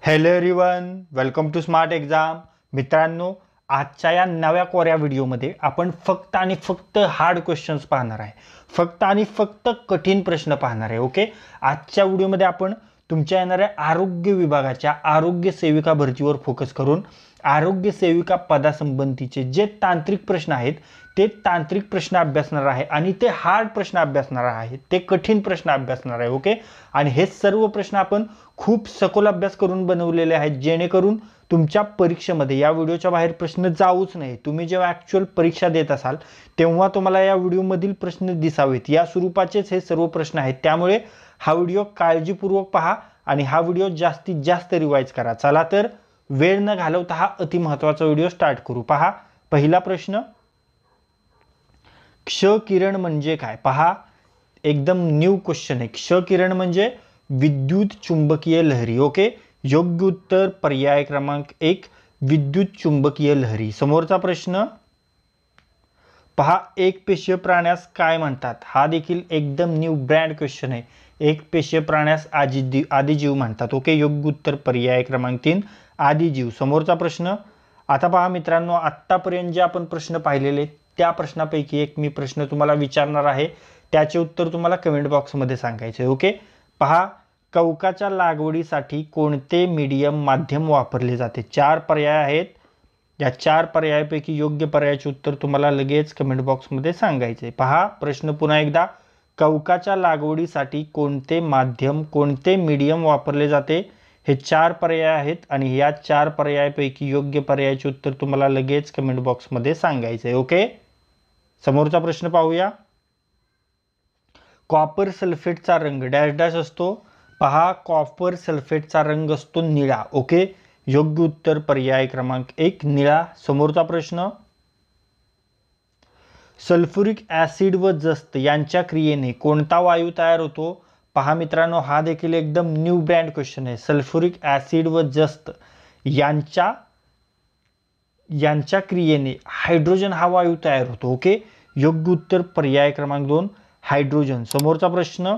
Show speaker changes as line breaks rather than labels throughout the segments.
Hello everyone, welcome to smart exam. मित्रांनो, आजच्या या नव्या कोऱ्या व्हिडिओमध्ये आपण फक्त आणि फक्त हार्ड क्वेश्चन्स पाहणार आहे. फक्त आणि फक्त कठीण प्रश्न पाहणार आहे. ओके, आजच्या व्हिडिओमध्ये आपण तुमच्या येणाऱ्या आरोग्य विभागाच्या आरोग्य सेविका भरतीवर फोकस करून आरोग्य सेविका पदासंबंधीचे जे तांत्रिक प्रश्न आहेत ते तांत्रिक प्रश्न अभ्यासणार आहे आणि ते हार्ड प्रश्न अभ्यासणार आहे, ते कठीण प्रश्न अभ्यासणार आहे. ओके, आणि हे सर्व प्रश्न आपण खूप सखोल अभ्यास करून बनवलेले आहेत, जेणेकरून तुमच्या परीक्षेमध्ये या व्हिडिओच्या बाहेर प्रश्न जाऊच नाही. तुम्ही जेव्हा ॲक्च्युअल परीक्षा देत असाल तेव्हा तुम्हाला या व्हिडिओमधील प्रश्न दिसावेत, या स्वरूपाचेच हे सर्व प्रश्न आहेत. त्यामुळे हा व्हिडिओ काळजीपूर्वक पहा आणि हा व्हिडिओ जास्तीत जास्त रिवाइज करा. चला तर वेळ न घालवता हा अतिमहत्त्वाचा व्हिडिओ स्टार्ट करू. पहा, पहिला प्रश्न, क्ष किरण म्हणजे काय? पहा, एकदम न्यू क्वेश्चन आहे. क्ष किरण म्हणजे विद्युत चुंबकीय लहरी. ओके, योग्य उत्तर पर्याय क्रमांक 1, विद्युत चुंबकीय लहरी. समोरचा प्रश्न पहा, एक पेशीय प्राण्यास काय म्हणतात? हा देखील एकदम न्यू ब्रँड क्वेश्चन आहे. एक पेशीय प्राण्यास आदिजीव म्हणतात. ओके, योग्य उत्तर पर्याय क्रमांक 3, आदिजीव. समोरचा प्रश्न, आता पहा मित्रांनो, आत्तापर्यंत जे आपण प्रश्न पाहिलेले त्या प्रश्नापैकी एक मी प्रश्न तुम्हाला विचारणार आहे, त्याचे उत्तर तुम्हाला कमेंट बॉक्समध्ये सांगायचे. ओके, पहा, कवकाच्या लागवडीसाठी कोणते मीडियम माध्यम वापरले जाते? 4 पर्याय आहेत. या 4 पर्यायापैकी योग्य पर्यायाचे उत्तर तुम्हाला लगेच कमेंट बॉक्समध्ये सांगायचे. पहा प्रश्न पुन्हा एकदा, कवकाच्या लागवडीसाठी कोणते माध्यम, कोणते मीडियम वापरले जाते? हे 4 पर्याय आहेत आणि या 4 पर्यायापैकी योग्य पर्यायाचे उत्तर तुम्हाला लगेच कमेंट बॉक्समध्ये सांगायचे. ओके, समोरचा प्रश्न पाहूया. कॉपर सल्फेटचा रंग डॅश डॅश असतो. पहा, कॉपर सल्फेटचा रंग असतो निळा. ओके, योग्य उत्तर पर्याय क्रमांक 1, निळा. समोरचा प्रश्न, सल्फ्युरिक ॲसिड व जस्त यांच्या क्रियेने कोणता वायू तयार होतो? पहा मित्रांनो, हा देखील एकदम न्यू ब्रँड क्वेश्चन आहे. सल्फ्युरिक ॲसिड व जस्त यांच्या क्रियेने हायड्रोजन हा वायू तयार होतो. ओके, योग्य उत्तर पर्याय क्रमांक 2, हायड्रोजन. समोरचा प्रश्न,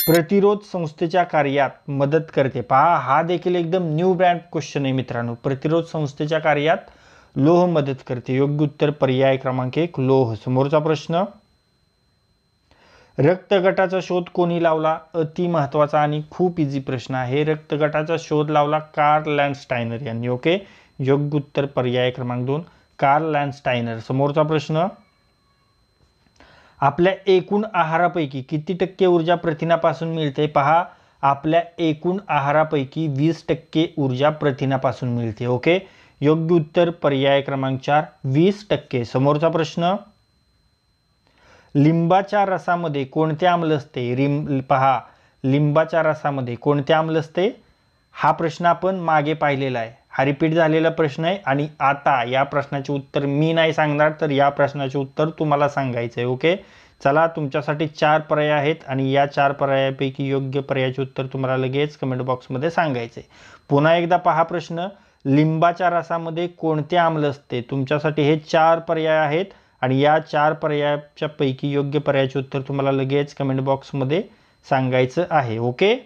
प्रतिरोध संस्थेच्या कार्यात मदत करते. पहा, हा देखील एकदम न्यू ब्रँड क्वेश्चन आहे मित्रांनो. प्रतिरोध संस्थेच्या कार्यात लोह मदत करते. योग्य उत्तर पर्याय क्रमांक 1, लोह. समोरचा प्रश्न, रक्तगटाचा शोध कोणी लावला? अति महत्वाचा आणि खूप इझी प्रश्न आहे. रक्तगटाचा शोध लावला कार्ल लँडस्टायनर यांनी. ओके, योग्य उत्तर पर्याय क्रमांक 2, कार्ल लँडस्टायनर. समोरचा प्रश्न, आपल्या एकूण आहारापैकी किती टक्के ऊर्जा प्रथिनापासून मिळते? पहा, आपल्या एकूण आहारापैकी 20% ऊर्जा प्रथिनापासून मिळते. ओके, योग्य उत्तर पर्याय क्रमांक 4, 20%. समोरचा प्रश्न, लिंबाच्या रसामध्ये कोणते आम्ल असते? पहा, लिंबाच्या रसामध्ये कोणते आम्ल असते? हा प्रश्न आपण मागे पाहिलेला आहे, हा रिपीट झालेला प्रश्न आहे आणि आता या प्रश्नाचे उत्तर मी नाही सांगणार, तर या प्रश्नाचे उत्तर तुम्हाला सांगायचं आहे. ओके, चला, तुमच्यासाठी 4 पर्याय आहेत आणि या 4 पर्यायापैकी योग्य पर्यायाचे उत्तर तुम्हाला लगेच कमेंट बॉक्समध्ये सांगायचे. पुन्हा एकदा पहा प्रश्न, लिंबाच्या रसामध्ये कोणते आम्ल असते? तुमच्यासाठी हे 4 पर्याय आहेत आणि या 4 पर्यायाच्या पैकी योग्य पर्यायाचे उत्तर तुम्हाला लगेच कमेंट बॉक्समध्ये सांगायचं आहे. ओके,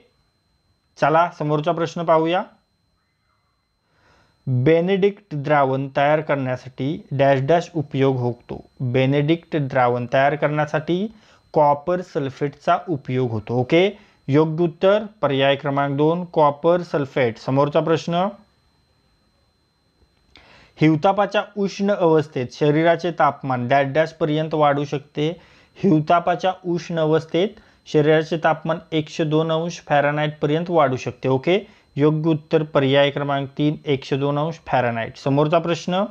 चला समोरचा प्रश्न पाहूया. बेनेडिक्ट द्रावण तयार करण्यासाठी डॅश डॅश उपयोग होतो. बेनेडिक्ट द्रावण तयार करण्यासाठी कॉपर सल्फेटचा उपयोग होतो. ओके, योग्य उत्तर पर्याय क्रमांक 2, कॉपर सल्फेट. समोरचा प्रश्न, हिवतापाच्या उष्ण अवस्थेत शरीराचे तापमान डॅश डॅश पर्यंत वाढू शकते. हिवतापाच्या उष्ण अवस्थेत शरीराचे तापमान 102 अंश फॅरनहाइट पर्यंत वाढू शकते. ओके, योग्य उत्तर पर्याय क्रमांक 3, 102 अंश फॅरनहाइट. समोरचा प्रश्न,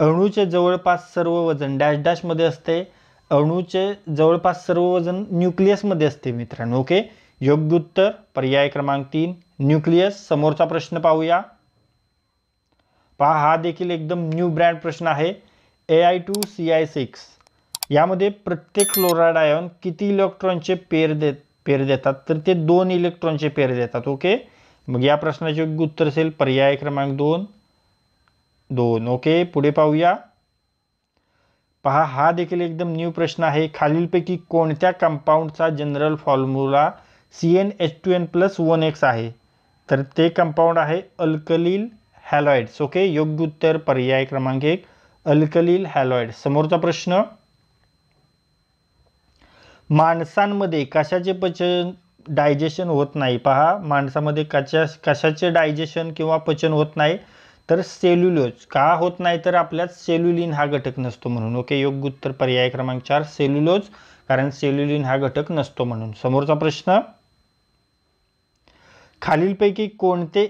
अणूचे जवळपास सर्व वजन डॅश डॅश मध्ये असते. अणूचे जवळपास सर्व वजन न्यूक्लियसमध्ये असते मित्रांनो. ओके, योग्य उत्तर पर्याय क्रमांक 3, न्यूक्लियस. समोरचा प्रश्न पाहूया. पहा, हा देखील एकदम न्यू ब्रँड प्रश्न आहे. Ai2Si6 यामध्ये प्रत्येक क्लोराइड आयन किती इलेक्ट्रॉनचे पेर देतात? तर ते 2 इलेक्ट्रॉनचे पेर देतात. ओके, मग या प्रश्नाचे योग्य उत्तर असेल पर्याय क्रमांक 2, 2. ओके, पुढे पाहूया. पहा हा देखील एकदम न्यू प्रश्न आहे. खालीलपैकी कोणत्या कंपाऊंडचा जनरल फॉर्म्युला CnH2n+1x आहे? तर ते कंपाऊंड आहे अल्कलील हॅलॉइड्स. ओके, योग्य उत्तर पर्याय क्रमांक 1 अल्कलील हॅलॉइड. समोरचा प्रश्न, माणसांमध्ये कशाचे पचन डायजेशन होत नाही? पहा माणसामध्ये कशाचे डायजेशन किंवा पचन होत नाही? तर सेल्युलोज. का होत नाही? तर आपल्यात सेल्युलिन हा घटक नसतो म्हणून. ओके, योग्य उत्तर पर्याय क्रमांक 4 सेल्युलोज, कारण सेल्युलिन हा घटक नसतो म्हणून. समोरचा प्रश्न, खालीलपैकी कोणते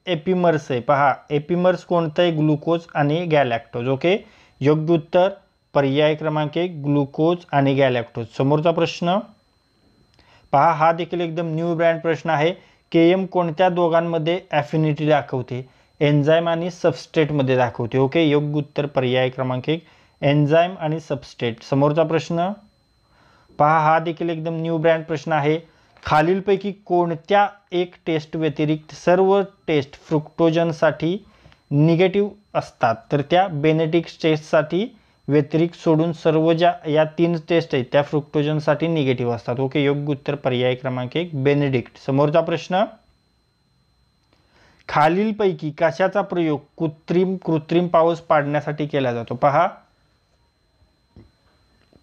एपिमर्स आहे? पहा एपिमर्स कोणतं आहे? ग्लुकोज आणि गॅलॅक्टोज. ओके, योग्य उत्तर पर्याय क्रमांक 1 ग्लुकोज आणि गॅलॅक्टोज. समोरचा प्रश्न पहा हा देखील एकदम न्यू ब्रँड प्रश्न आहे. Km कोणत्या दोघांमध्ये ॲफिनिटी दाखवते? एन्झाईम आणि सबस्ट्रेटमध्ये दाखवते. ओके, योग्य उत्तर पर्याय क्रमांक 1 एन्झाईम आणि सबस्ट्रेट. समोरचा प्रश्न पहा हा देखील एकदम न्यू ब्रँड प्रश्न आहे. खालीलपैकी कोणत्या एक टेस्ट व्यतिरिक्त सर्व टेस्ट फ्रुक्टोजनसाठी निगेटिव्ह असतात? तर त्या बेनेडिक्ट टेस्टसाठी व्यतिरिक्त सोडून सर्व ज्या या 3 टेस्ट आहेत त्या फ्रुक्टोजनसाठी निगेटिव्ह असतात. ओके, योग्य उत्तर पर्याय क्रमांक 1 बेनेडिक्ट. समोरचा प्रश्न, खालीलपैकी कशाचा प्रयोग कृत्रिम पाऊस पाडण्यासाठी केला जातो? पहा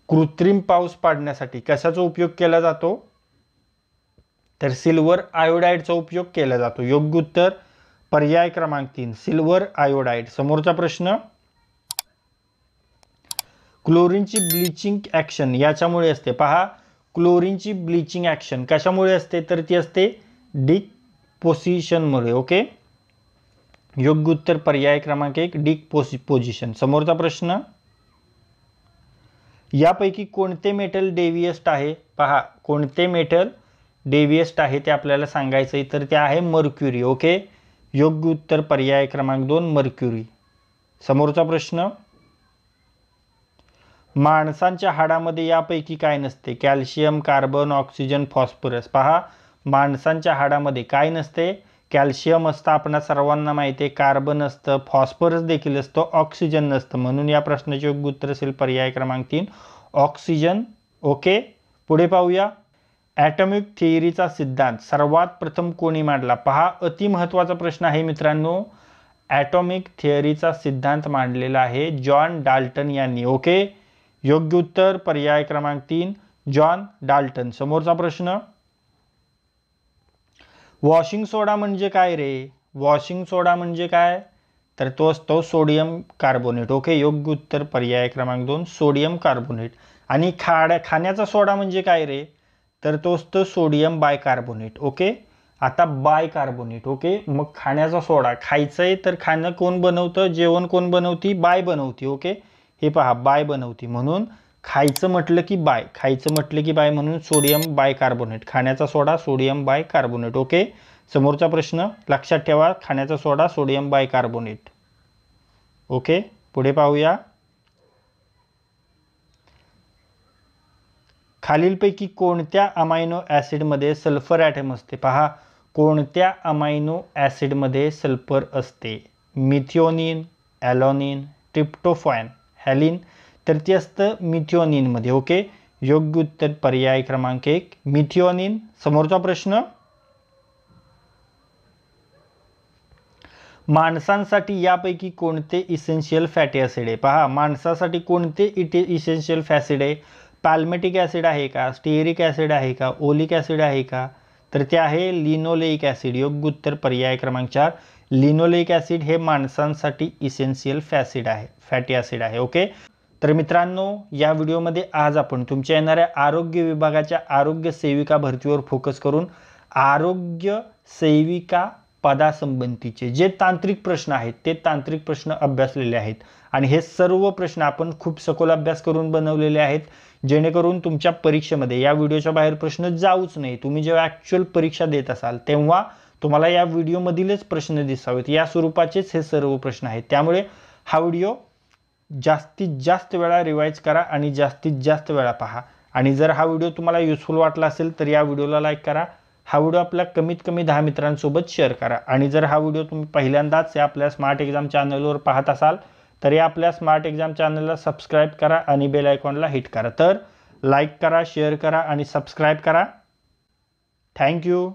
कृत्रिम पाऊस पाडण्यासाठी कशाचा उपयोग केला जातो? तर सिल्वर आयोडाईडचा उपयोग केला जातो. योग्य उत्तर पर्याय क्रमांक 3 सिल्वर आयोडाईड. समोरचा प्रश्न, क्लोरीनची ब्लिचिंग ॲक्शन याच्यामुळे असते. पहा क्लोरीनची ब्लिचिंग ॲक्शन कशामुळे असते? तर ती असते डिकपोजिशनमुळे. ओके, योग्य उत्तर पर्याय क्रमांक 1 डिकपोजिशन. समोरचा प्रश्न, यापैकी कोणते मेटल डेव्हिएस्ट आहे? पहा कोणते मेटल डेव्हिएस्ट आहे ते आपल्याला सांगायचं आहे. तर ते आहे मर्क्युरी. ओके, योग्य उत्तर पर्याय क्रमांक 2 मर्क्युरी. समोरचा प्रश्न, माणसांच्या हाडामध्ये यापैकी काय नसते? Calcium, carbon, oxygen, phosphorus. पहा माणसांच्या हाडामध्ये काय नसते? कॅल्शियम असतं, आपणा सर्वांना माहिती आहे. कार्बन असतं, फॉस्फरस देखील असतं, ऑक्सिजन नसतं. म्हणून या प्रश्नाचे योग्य उत्तर असेल पर्याय क्रमांक 3 ऑक्सिजन. ओके, पुढे पाहूया. ॲटॉमिक थिअरीचा सिद्धांत सर्वात प्रथम कोणी मांडला? पहा अति महत्त्वाचा प्रश्न आहे मित्रांनो. ॲटॉमिक थिअरीचा सिद्धांत मांडलेला आहे जॉन डाल्टन यांनी. ओके, योग्य उत्तर पर्याय क्रमांक 3 जॉन डाल्टन. समोरचा प्रश्न, वॉशिंग सोडा म्हणजे काय रे? वॉशिंग सोडा म्हणजे काय? तर तो असतो सोडियम कार्बोनेट. ओके, योग्य उत्तर पर्याय क्रमांक 2 सोडियम कार्बोनेट. आणि खाण्याचा सोडा म्हणजे काय रे? तर तो असतो सोडियम बायकार्बोनेट. ओके, आता बायकार्बोनेट. ओके, मग खाण्याचा सोडा खायचं आहे तर खाणं कोण बनवतं? जेवण कोण बनवती? बाय बनवती. ओके, हे पहा बाय बनवती. म्हणून खायचं म्हटलं की बाय, खायचं म्हटलं की बाय, म्हणून सोडियम बायकार्बोनेट. खाण्याचा सोडा सोडियम बायकार्बोनेट. ओके, समोरचा प्रश्न लक्षात ठेवा, खाण्याचा सोडा सोडियम बायकार्बोनेट. ओके, पुढे पाहूया. खालीलपैकी कोणत्या अमायनो ॲसिडमध्ये सल्फर ॲटम असते? पहा कोणत्या अमायनो ॲसिडमध्ये सल्फर असते? मिथिओनिन, ॲलोनिन, ट्रिप्टोफॅन, हॅलिन. तर ते असतं मिथिओनिनमध्ये. ओके, योग्य उत्तर पर्याय क्रमांक 1 मिथिओनिन. समोरचा प्रश्न, माणसांसाठी यापैकी कोणते इसेन्शियल फॅटी ॲसिड आहे? पहा माणसासाठी कोणते इसेन्शियल फॅसिड आहे? पॅल्मेटिक ॲसिड आहे का? स्टिअरिक ॲसिड आहे का? ओलिक ॲसिड आहे का? तर ते आहे लिनोलेइक ॲसिड. योग्य उत्तर पर्याय क्रमांक 4 लिनोलेइक ॲसिड हे माणसांसाठी इसेन्शियल फॅटी ॲसिड आहे. ओके, तर मित्रांनो या व्हिडिओमध्ये आज आपण तुमच्या येणाऱ्या आरोग्य विभागाच्या आरोग्य सेविका भरतीवर फोकस करून आरोग्य सेविका पदासंबंधीचे जे तांत्रिक प्रश्न आहेत ते तांत्रिक प्रश्न अभ्यासलेले आहेत. आणि हे सर्व प्रश्न आपण खूप सखोल अभ्यास करून बनवलेले आहेत, जेणेकरून तुमच्या परीक्षेमध्ये या व्हिडिओच्या बाहेर प्रश्न जाऊच नाही. तुम्ही जेव्हा ॲक्च्युअल परीक्षा देत असाल तेव्हा तुम्हाला या व्हिडिओमधीलच प्रश्न दिसावेत, या स्वरूपाचेच हे सर्व प्रश्न आहेत. त्यामुळे हा व्हिडिओ जास्तीत जास्त वेळा रिवाइज करा आणि जास्तीत जास्त वेळा पहा. आणि जर हा व्हिडिओ तुम्हाला युजफुल वाटला असेल तर या व्हिडिओला लाईक करा. हा व्हिडिओ आपल्या कमीत कमी 10 मित्रांसोबत शेअर करा. आणि जर हा व्हिडिओ तुम्ही पहिल्यांदाच या आपल्या स्मार्ट एक्झाम चॅनलवर पाहत असाल तरी आपल्या स्मार्ट एक्झाम चॅनलला सबस्क्राईब करा आणि बेल आयकॉनला हिट करा. तर लाईक करा, शेअर करा आणि सबस्क्राईब करा. थँक्यू.